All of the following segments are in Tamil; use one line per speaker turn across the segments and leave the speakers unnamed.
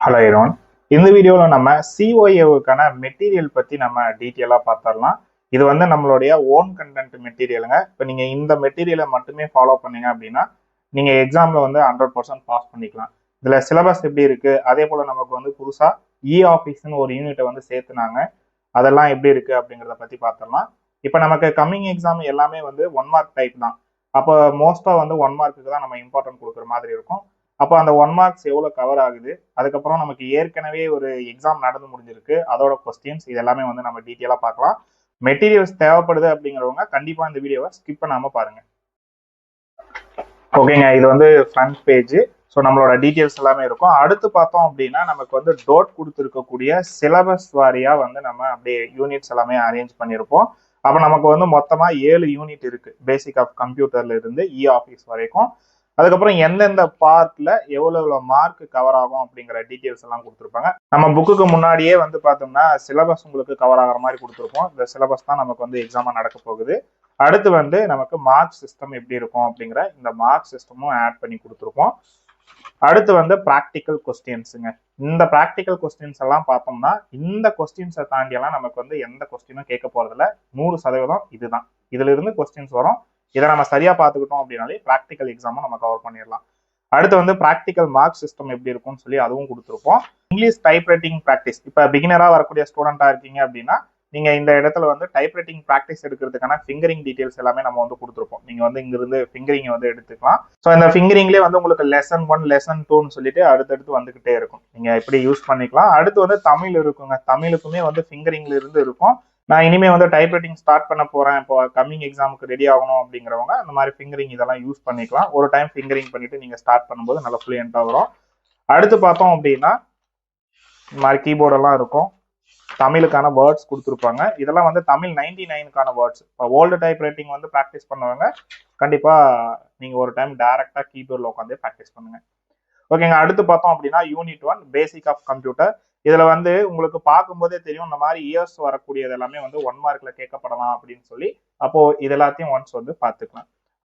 ஹலோ எரோன், இந்த வீடியோவில் நம்ம சிஓஏவுக்கான மெட்டீரியல் பற்றி நம்ம டீட்டெயிலாக பார்த்துடலாம். இது வந்து நம்மளுடைய ஓன் கண்டென்ட் மெட்டீரியலுங்க. இப்போ நீங்கள் இந்த மெட்டீரியலை மட்டுமே ஃபாலோ பண்ணீங்க அப்படின்னா நீங்கள் எக்ஸாமில் வந்து 100% பாஸ் பண்ணிக்கலாம். இதில் சிலபஸ் எப்படி இருக்குது, அதே போல் நமக்கு வந்து புதுசாக ஆஃபீஸ்னு ஒரு யூனிட்டை வந்து சேர்த்துனாங்க. அதெல்லாம் எப்படி இருக்குது அப்படிங்கிறத பற்றி பார்த்துடலாம். இப்போ நமக்கு கம்மிங் எக்ஸாம் எல்லாமே வந்து 1 மார்க் டைப் தான். அப்போ மோஸ்ட்டாக வந்து 1 மார்க்குக்கு தான் நம்ம இம்பார்ட்டன்ட் கொடுக்குற மாதிரி இருக்கும். அப்போ அந்த 1 மார்க்ஸ் எவ்வளோ கவர் ஆகுது, அதுக்கப்புறம் நமக்கு ஏற்கனவே ஒரு எக்ஸாம் நடந்து முடிஞ்சிருக்கு, அதோட கொஸ்டின்ஸ் இது எல்லாமே வந்து நம்ம டீட்டெயிலாக பார்க்கலாம். மெட்டீரியல்ஸ் தேவைப்படுது அப்படிங்கிறவங்க கண்டிப்பாக இந்த வீடியோவை ஸ்கிப் பண்ணாமல் பாருங்க. ஓகேங்க, இது வந்து ஃப்ரண்ட் பேஜ். ஸோ நம்மளோட டீட்டெயில்ஸ் எல்லாமே இருக்கும். அடுத்து பார்த்தோம் அப்படின்னா நமக்கு வந்து டோட் கொடுத்துருக்கக்கூடிய சிலபஸ் வாரியாக வந்து நம்ம அப்படியே யூனிட்ஸ் எல்லாமே அரேஞ்ச் பண்ணியிருப்போம். அப்போ நமக்கு வந்து மொத்தமாக 7 யூனிட் இருக்கு, பேசிக் ஆஃப் கம்ப்யூட்டர்ல இருந்து ஆஃபீஸ் வரைக்கும். அதுக்கப்புறம் எந்தெந்த பார்ட்ல எவ்வளவு மார்க் கவர் ஆகும் அப்படிங்கிற டீட்டெயில்ஸ் எல்லாம் கொடுத்துருப்பாங்க. நம்ம புக்குக்கு முன்னாடியே வந்து பார்த்தோம்னா சிலபஸ் உங்களுக்கு கவர் ஆகிற மாதிரி கொடுத்துருப்போம். இந்த சிலபஸ் தான் நமக்கு வந்து எக்ஸாமா நடக்க போகுது. அடுத்து வந்து நமக்கு மார்க் சிஸ்டம் எப்படி இருக்கும் அப்படிங்கிற இந்த மார்க் சிஸ்டமும் ஆட் பண்ணி கொடுத்துருப்போம். அடுத்து வந்து ப்ராக்டிக்கல் கொஸ்டின்ஸுங்க. இந்த ப்ராக்டிக்கல் கொஸ்டின்ஸ் எல்லாம் பார்த்தோம்னா இந்த கொஸ்டின்ஸை தாண்டியெல்லாம் நமக்கு வந்து எந்த கொஸ்டினும் கேட்க போறதில்ல. 100% இதுதான். இதுல இருந்து கொஸ்டின்ஸ் வரும். இதை நம்ம சரியா பார்த்துக்கிட்டோம் அப்படின்னாலே ப்ராக்டிக்கல் எக்ஸாமும் நம்ம கவர் பண்ணிடலாம். அடுத்து வந்து ப்ராக்டிக்கல் மார்க் சிஸ்டம் எப்படி இருக்கும்னு சொல்லி அதுவும் கொடுத்துருப்போம். English type writing practice. இப்போ பிகினரா வரக்கூடிய ஸ்டூடெண்டா இருக்கீங்க அப்படின்னா நீங்க இந்த இடத்துல வந்து டைப் ரைட்டிங் ப்ராக்டிஸ் எடுக்கிறதுக்கான ஃபிங்கரிங் டீடைல்ஸ் எல்லாமே நம்ம வந்து கொடுத்துருப்போம். நீங்க வந்து இங்கிருந்து ஃபிங்கரிங் வந்து எடுத்துக்கலாம். ஸோ இந்த ஃபிங்கரிங்லேயே வந்து உங்களுக்கு லெசன் 1 லெசன் 2ன்னு சொல்லிட்டு அடுத்தடுத்து வந்துகிட்டே இருக்கும். நீங்க இப்படி யூஸ் பண்ணிக்கலாம். அடுத்து வந்து தமிழ் இருக்குங்க. தமிழுக்குமே வந்து ஃபிங்கரிங்ல இருந்து இருக்கும். நான் இனிமே வந்து டைப் ரைட்டிங் ஸ்டார்ட் பண்ண போறேன், இப்போ கம்மிங் எக்ஸாமுக்கு ரெடி ஆகணும் அப்படிங்கிறவங்க அந்த மாதிரி ஃபிங்கரிங் இதெல்லாம் யூஸ் பண்ணிக்கலாம். ஒரு டைம் ஃபிங்கரிங் பண்ணிட்டு நீங்க ஸ்டார்ட் பண்ணும்போது நல்லா ஃப்ளூயண்டா வரும். அடுத்து பார்த்தோம் அப்படின்னா இந்த மாதிரி கீபோர்டெல்லாம் இருக்கும். தமிழுக்கான வேர்ட்ஸ் கொடுத்துருப்பாங்க. இதெல்லாம் வந்து தமிழ் 99க்கான வேர்ட்ஸ். இப்போ ஓல்டு டைப் ரைட்டிங் வந்து ப்ராக்டிஸ் பண்ணுவாங்க. கண்டிப்பா நீங்க ஒரு டைம் டைரக்டா கீபோர்டில் உட்காந்து ப்ராக்டிஸ் பண்ணுங்க. ஓகேங்க, அடுத்து பார்த்தோம் அப்படின்னா யூனிட் 1 பேசிக் ஆஃப் கம்ப்யூட்டர். இதுல வந்து உங்களுக்கு பார்க்கும்போதே தெரியும் இந்த மாதிரி இயர்ஸ் வரக்கூடியது எல்லாமே வந்து 1 மார்க்ல கேட்கப்படலாம் அப்படின்னு சொல்லி. அப்போ இது எல்லாத்தையும் ஒன்ஸ் வந்து பார்த்துக்கலாம்.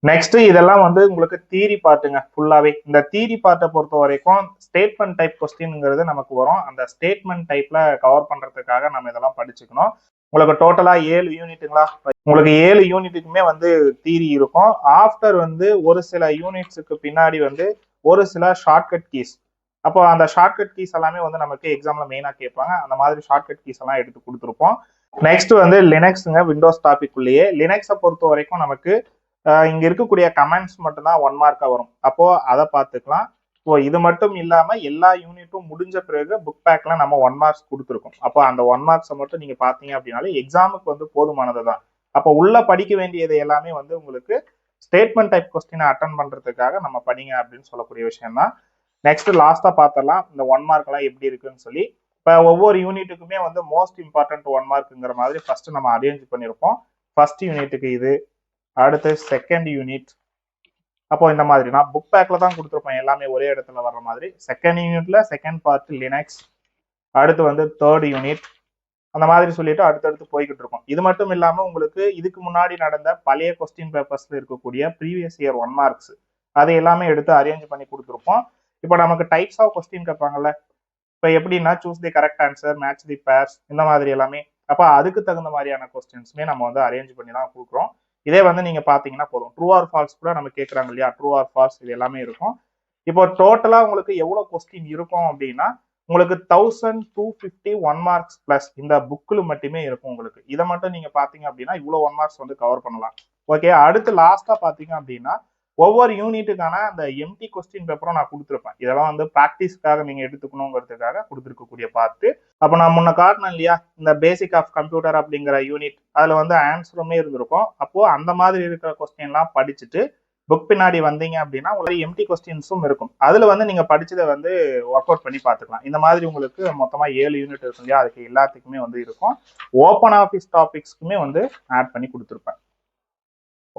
நெக்ஸ்ட் இதெல்லாம் வந்து உங்களுக்கு தியரி பார்ட்டுங்க. ஃபுல்லாவே இந்த தியரி பார்ட்டை பொறுத்த வரைக்கும் ஸ்டேட்மெண்ட் டைப் கொஸ்டின்ங்கிறது நமக்கு வரும். அந்த ஸ்டேட்மெண்ட் டைப்ல கவர் பண்றதுக்காக நம்ம இதெல்லாம் படிச்சுக்கணும். உங்களுக்கு டோட்டலா 7 யூனிட்டுங்களா? உங்களுக்கு 7 யூனிட்டுக்குமே வந்து தியரி இருக்கும். ஆஃப்டர் வந்து ஒரு சில யூனிட்ஸுக்கு பின்னாடி வந்து ஒரு சில ஷார்ட்கட் கீஸ். அப்போ அந்த ஷார்ட்கட் கீஸ் எல்லாமே வந்து நமக்கு எக்ஸாம்ல மெயினா கேட்பாங்க. அந்த மாதிரி ஷார்ட்கட் கீஸ் எல்லாம் எடுத்து கொடுத்துருப்போம். நெக்ஸ்ட் வந்து லினக்ஸுங்க. விண்டோஸ் டாபிக் உள்ளேயே லினக்ஸை பொறுத்த வரைக்கும் நமக்கு இங்க இருக்கக்கூடிய கமெண்ட்ஸ் மட்டும்தான் 1 மார்க்கா வரும். அப்போ அதை பார்த்துக்கலாம். இப்போ இது மட்டும் இல்லாம எல்லா யூனிட்டும் முடிஞ்ச பிறகு புக் பேக்ல நம்ம 1 மார்க்ஸ் கொடுத்துருக்கோம். அப்போ அந்த 1 மார்க்ஸை மட்டும் நீங்க பாத்தீங்க அப்படின்னாலே எக்ஸாமுக்கு வந்து போதுமானது தான். அப்போ உள்ள படிக்க வேண்டியது எல்லாமே வந்து உங்களுக்கு ஸ்டேட்மெண்ட் டைப் கொஸ்டினை அட்டன் பண்றதுக்காக நம்ம படிங்க அப்படின்னு சொல்லக்கூடிய விஷயம் தான். நெக்ஸ்ட் லாஸ்டா பார்த்தலாம் இந்த 1 மார்க் எல்லாம் எப்படி இருக்குன்னு சொல்லி. இப்போ ஒவ்வொரு யூனிட்டுக்குமே வந்து மோஸ்ட் இம்பார்ட்டன்ட் 1 மார்க்குங்கிற மாதிரி ஃபர்ஸ்ட் நம்ம அரேஞ்ச் பண்ணியிருப்போம். ஃபர்ஸ்ட் யூனிட்டுக்கு இது, அடுத்து செகண்ட் யூனிட். அப்போ இந்த மாதிரி நான் புக் பேக்ல தான் கொடுத்துருப்பேன், எல்லாமே ஒரே இடத்துல வர்ற மாதிரி. செகண்ட் யூனிட்ல செகண்ட் பார்ட் லினக்ஸ், அடுத்து வந்து தேர்ட் யூனிட், அந்த மாதிரி சொல்லிட்டு அடுத்தடுத்து போய்கிட்டு இருக்கும். இது மட்டும் இல்லாம உங்களுக்கு இதுக்கு முன்னாடி நடந்த பழைய கொஸ்டின் பேப்பர்ஸ்ல இருக்கக்கூடிய ப்ரீவியஸ் இயர் 1 மார்க்ஸ் அதை எல்லாமே எடுத்து அரேஞ்ச் பண்ணி கொடுத்துருப்போம். இப்போ நமக்கு டைப்ஸ் ஆஃப் கொஸ்டின் கேட்பாங்கல்ல, இப்போ எப்படின்னா choose the correct answer, match the pairs, இந்த மாதிரி எல்லாமே. அப்போ அதுக்கு தகுந்த மாதிரியான கொஸ்டின்ஸுமே நம்ம வந்து அரேஞ்ச் பண்ணி தான் கொடுக்குறோம். இதே வந்து நீங்க பாத்தீங்கன்னா போதும், ட்ரூ ஆர் ஃபால்ஸ் கூட நம்ம கேட்கறாங்க இல்லையா, ட்ரூ ஆர் ஃபால்ஸ் இது எல்லாமே இருக்கும். இப்போ டோட்டலா உங்களுக்கு எவ்வளவு கொஸ்டின் இருக்கும் அப்படின்னா உங்களுக்கு 1250 1 மார்க்ஸ் பிளஸ் இந்த புக்ல மட்டுமே இருக்கும். உங்களுக்கு இதை மட்டும் நீங்க பாத்தீங்க அப்படின்னா இவ்வளவு 1 மார்க்ஸ் வந்து கவர் பண்ணலாம். ஓகே, அடுத்து லாஸ்டா பாத்தீங்க அப்படின்னா ஒவ்வொரு யூனிட்டுக்கான அந்த எம்டி கொஸ்டின் பேப்பரும் நான் கொடுத்துருப்பேன். இதெல்லாம் வந்து ப்ராக்டிஸ்க்காக நீங்க எடுத்துக்கணுங்கிறதுக்காக கொடுத்துருக்கக்கூடிய பார்த்து. அப்போ நான் முன்ன காட்டினேன் இல்லையா இந்த பேசிக் ஆஃப் கம்ப்யூட்டர் அப்படிங்கிற யூனிட், அதுல வந்து ஆன்சருமே இருந்திருக்கும். அப்போ அந்த மாதிரி இருக்கிற கொஸ்டின் எல்லாம் படிச்சுட்டு புக் பின்னாடி வந்தீங்க அப்படின்னா உங்களுக்கு எம்டி கொஸ்டின்ஸும் இருக்கும். அதுல வந்து நீங்க படிச்சதை வந்து ஒர்க் அவுட் பண்ணி பார்த்துக்கலாம். இந்த மாதிரி உங்களுக்கு மொத்தமா 7 யூனிட் இருக்கும் இல்லையா, அதுக்கு எல்லாத்துக்குமே வந்து இருக்கும். ஓப்பன் ஆஃபீஸ் டாபிக்ஸ்க்குமே வந்து ஆட் பண்ணி கொடுத்துருப்பேன்.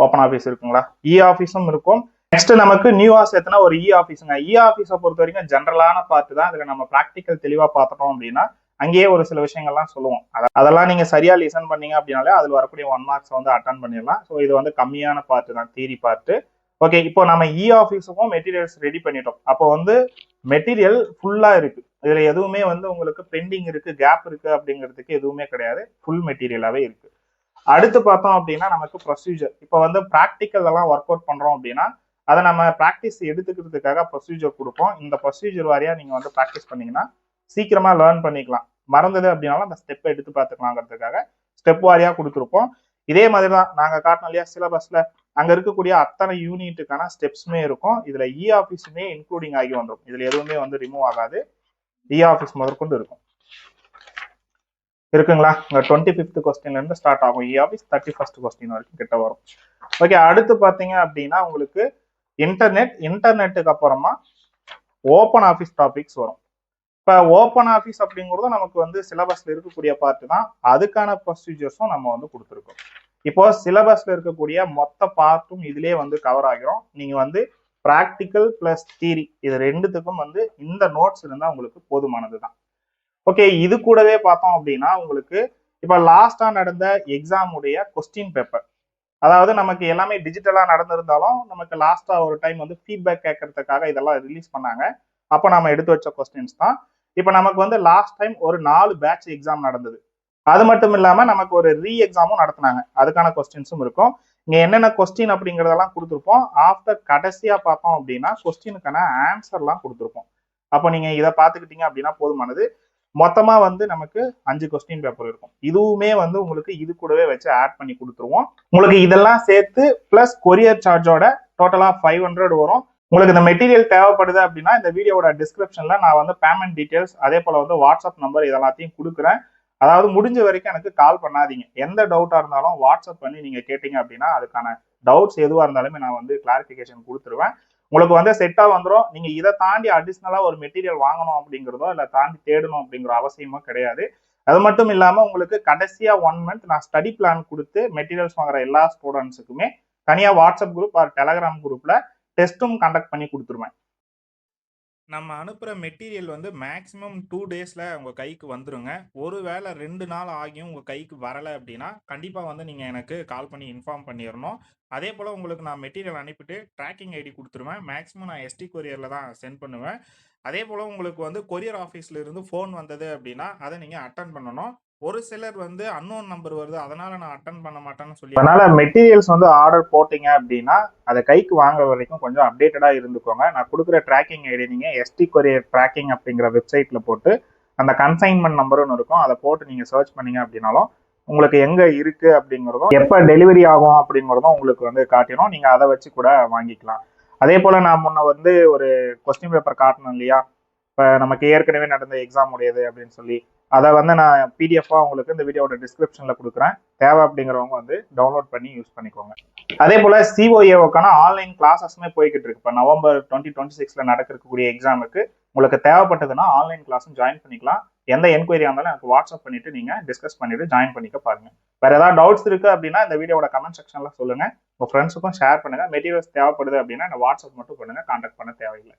ஓப்பன் ஆஃபீஸ் இருக்குங்களா, ஆஃபீஸும் இருக்கும். நெக்ஸ்ட் நமக்கு நியூவா சேர்த்துனா ஒரு ஆஃபீஸுங்க. ஆஃபீஸை பொறுத்த வரைக்கும் ஜென்ரலான பார்ட் தான். இதுல நம்ம ப்ராக்டிக்கல் தெளிவா பார்த்துட்டோம் அப்படின்னா அங்கேயே ஒரு சில விஷயங்கள்லாம் சொல்லுவோம். அதெல்லாம் நீங்க சரியா லிசன் பண்ணீங்க அப்படின்னாலே அதுல வரக்கூடிய 1 மார்க்ஸ் வந்து அட்டன் பண்ணிடலாம். ஸோ இது வந்து கம்மியான பார்ட் தான், தியரி பார்ட். ஓகே, இப்போ நம்ம ஆஃபீஸுக்கும் மெட்டீரியல்ஸ் ரெடி பண்ணிட்டோம். அப்போ வந்து மெட்டீரியல் ஃபுல்லா இருக்கு. இதுல எதுவுமே வந்து உங்களுக்கு பெண்டிங் இருக்கு, கேப் இருக்கு அப்படிங்கிறதுக்கு எதுவுமே கிடையாது. ஃபுல் மெட்டீரியலாவே இருக்கு. அடுத்து பார்த்தோம் அப்படின்னா நமக்கு ப்ரொசீஜர். இப்போ வந்து ப்ராக்டிக்கல் எல்லாம் ஒர்க் அவுட் பண்றோம் அப்படின்னா அதை நம்ம ப்ராக்டிஸ் எடுத்துக்கிறதுக்காக ப்ரொசீஜர் கொடுப்போம். இந்த ப்ரொசீஜர் வாரியா நீங்க வந்து ப்ராக்டிஸ் பண்ணீங்கன்னா சீக்கிரமா லேர்ன் பண்ணிக்கலாம். மறந்தது அப்படின்னாலும் அந்த ஸ்டெப்பை எடுத்து பார்த்துக்கலாங்கிறதுக்காக ஸ்டெப் வாரியா கொடுத்துருப்போம். இதே மாதிரி தான் நாங்க காட்டினோம் இல்லையா சிலபஸ்ல, அங்க இருக்கக்கூடிய அத்தனை யூனிட்டுக்கான ஸ்டெப்ஸுமே இருக்கும். இதுல இ ஆஃபீஸுமே இன்க்ளூடிங் ஆகி வந்துடும். இதுல எதுவுமே வந்து ரிமூவ் ஆகாது. இ ஆஃபீஸ் முதற்கொண்டு இருக்கும். இருக்குங்களா? 25th கொஸ்டின்ல இருந்து ஸ்டார்ட் ஆகும் இ ஆஃபீஸ், 31st கொஸ்டின் வரைக்கும் கிட்ட வரும். ஓகே, அடுத்து பாத்தீங்க அப்படின்னா உங்களுக்கு இன்டர்நெட்டுக்கு அப்புறமா ஓப்பன் ஆஃபீஸ் டாபிக்ஸ் வரும். இப்போ ஓப்பன் ஆஃபீஸ் அப்படிங்கிறதும் நமக்கு வந்து சிலபஸ்ல இருக்கக்கூடிய பார்ட் தான். அதுக்கான ப்ரொசீஜர்ஸும் நம்ம வந்து கொடுத்துருக்கோம். இப்போ சிலபஸ்ல இருக்கக்கூடிய மொத்த பார்ட்டும் இதுலயே வந்து கவர் ஆகிரும். நீங்க வந்து பிராக்டிக்கல் பிளஸ் தியரி இது ரெண்டுத்துக்கும் வந்து இந்த நோட்ஸ் இருந்தா உங்களுக்கு போதுமானது தான். ஓகே, இது கூடவே பார்த்தோம் அப்படின்னா உங்களுக்கு இப்போ லாஸ்டா நடந்த எக்ஸாம் உடைய கொஸ்டின் பேப்பர், அதாவது நமக்கு எல்லாமே டிஜிட்டலா நடந்திருந்தாலும் நமக்கு லாஸ்டா ஒரு டைம் வந்து ஃபீட்பேக் கேட்கறதுக்காக இதெல்லாம் ரிலீஸ் பண்ணாங்க. அப்போ நம்ம எடுத்து வச்ச கொஸ்டின்ஸ் தான். இப்போ நமக்கு வந்து லாஸ்ட் டைம் ஒரு 4 பேட்ச் எக்ஸாம் நடந்தது. அது மட்டும் இல்லாம நமக்கு ஒரு ரீ எக்ஸாமும் நடத்தினாங்க. அதுக்கான கொஸ்டின்ஸும் இருக்கும். இங்க என்னென்ன கொஸ்டின் அப்படிங்கறதெல்லாம் கொடுத்துருப்போம். ஆஃப்டர் கடைசியா பார்த்தோம் அப்படின்னா கொஸ்டினுக்கான ஆன்சர்லாம் கொடுத்துருப்போம். அப்போ நீங்க இதை பார்த்துக்கிட்டீங்க அப்படின்னா போதுமானது. மொத்தமா வந்து நமக்கு 5 கொஸ்டின் பேப்பர் இருக்கும். இதுவுமே வந்து உங்களுக்கு இது கூடவே வச்சு ஆட் பண்ணி கொடுத்துருவோம். உங்களுக்கு இதெல்லாம் சேர்த்து பிளஸ் கொரியர் சார்ஜோட டோட்டலா 500 வரும். உங்களுக்கு இந்த மெட்டீரியல் தேவைப்படுது அப்படின்னா இந்த வீடியோட டிஸ்கிரிப்ஷன்ல நான் வந்து பேமெண்ட் டீடைல்ஸ், அதே போல வந்து வாட்ஸ்அப் நம்பர் இதெல்லாத்தையும் கொடுக்குறேன். அதாவது முடிஞ்ச வரைக்கும் எனக்கு கால் பண்ணாதீங்க. எந்த டவுட்டா இருந்தாலும் வாட்ஸ்அப் பண்ணி நீங்க கேட்டீங்க அப்படின்னா அதுக்கான டவுட்ஸ் எதுவா இருந்தாலுமே நான் வந்து கிளாரிபிகேஷன் கொடுத்துருவேன். உங்களுக்கு வந்து செட்டா வந்துடும். நீங்க இதை தாண்டி அடிஷ்னலா ஒரு மெட்டீரியல் வாங்கணும் அப்படிங்கிறதோ இல்லை தாண்டி தேடணும் அப்படிங்கிற அவசியமோ கிடையாது. அது மட்டும் இல்லாம உங்களுக்கு கடைசியா 1 மந்த் நான் ஸ்டடி பிளான் கொடுத்து மெட்டீரியல்ஸ் வாங்குற எல்லா ஸ்டூடெண்ட்ஸுக்குமே தனியா வாட்ஸ்அப் குரூப் ஆர் டெலகிராம் குரூப்ல டெஸ்ட்டும் கண்டக்ட் பண்ணி கொடுத்துருவேன். நம்ம அனுப்புகிற மெட்டீரியல் வந்து மேக்ஸிமம் 2 டேஸில் உங்கள் கைக்கு வந்துருங்க. ஒரு வேளை 2 நாள் ஆகியும் உங்கள் கைக்கு வரலை அப்படின்னா கண்டிப்பாக வந்து நீங்கள் எனக்கு கால் பண்ணி இன்ஃபார்ம் பண்ணிடணும். அதே போல் உங்களுக்கு நான் மெட்டீரியல் அனுப்பிட்டு ட்ராக்கிங் ஐடி கொடுத்துருவேன். மேக்ஸிமம் நான் எஸ்டி கொரியரில் தான் சென்ட் பண்ணுவேன். அதே போல் உங்களுக்கு வந்து கொரியர் ஆஃபீஸில் இருந்து ஃபோன் வந்தது அப்படின்னா அதை நீங்கள் அட்டன் பண்ணணும். ஒரு சிலர் வந்து அன்னோன் நம்பர் வருது அதனால நான் அட்டன் பண்ண மாட்டேன்னு சொல்லி, அதனால மெட்டீரியல்ஸ் வந்து ஆர்டர் போட்டீங்க அப்படின்னா அதை கைக்கு வாங்குற வரைக்கும் கொஞ்சம் அப்டேட்டடா இருந்துக்கோங்க. நான் கொடுக்குற ட்ராக்கிங் ஐடி நீங்க எஸ்டி கொரியர் ட்ராக்கிங் அப்படிங்கிற வெப்சைட்ல போட்டு அந்த கன்சைன்மெண்ட் நம்பர்னு இருக்கும், அதை போட்டு நீங்க சர்ச் பண்ணீங்க அப்படின்னாலும் உங்களுக்கு எங்க இருக்கு அப்படிங்கிறதும் எப்ப டெலிவரி ஆகும் அப்படிங்கிறதும் உங்களுக்கு வந்து காட்டிடும். நீங்க அதை வச்சு கூட வாங்கிக்கலாம். அதே போல நான் முன்ன வந்து ஒரு கொஸ்டின் பேப்பர் காட்டணும் இல்லையா, இப்போ நமக்கு ஏற்கனவே நடந்த எக்ஸாம் உடையது அப்படின்னு சொல்லி, அதை வந்து நான் பிடிஎஃபாக உங்களுக்கு இந்த வீடியோட டிஸ்கிரிப்ஷனில் கொடுக்குறேன். தேவை அப்படிங்கிறவங்க வந்து டவுன்லோட் பண்ணி யூஸ் பண்ணிக்கோங்க. அதே போல் சிஓஏவுக்கான ஆன்லைன் கிளாஸஸுமே போய்கிட்டு இருக்கு. இப்போ நவம்பர் 2026 நடக்கக்கூடிய எக்ஸாமுக்கு உங்களுக்கு தேவைப்பட்டதுன்னா ஆன்லைன் கிளாஸும் ஜாயின் பண்ணிக்கலாம். எந்த என்கொயரியா இருந்தாலும் எனக்கு வாட்ஸ்அப் பண்ணிட்டு நீங்க டிஸ்கஸ் பண்ணிட்டு ஜாயின் பண்ணிக்க பாருங்க. வேற ஏதாவது டவுட்ஸ் இருக்கு அப்படின்னா இந்த வீடியோட கமெண்ட் செக்ஷன்ல சொல்லுங்க. உங்க ஃப்ரெண்ட்ஸுக்கும் ஷேர் பண்ணுங்க. மெட்டீரியல்ஸ் தேவைப்படுது அப்படின்னா வாட்ஸ்அப் மட்டும் பண்ணுங்க, கான்டாக்ட் பண்ண தேவையில்லை.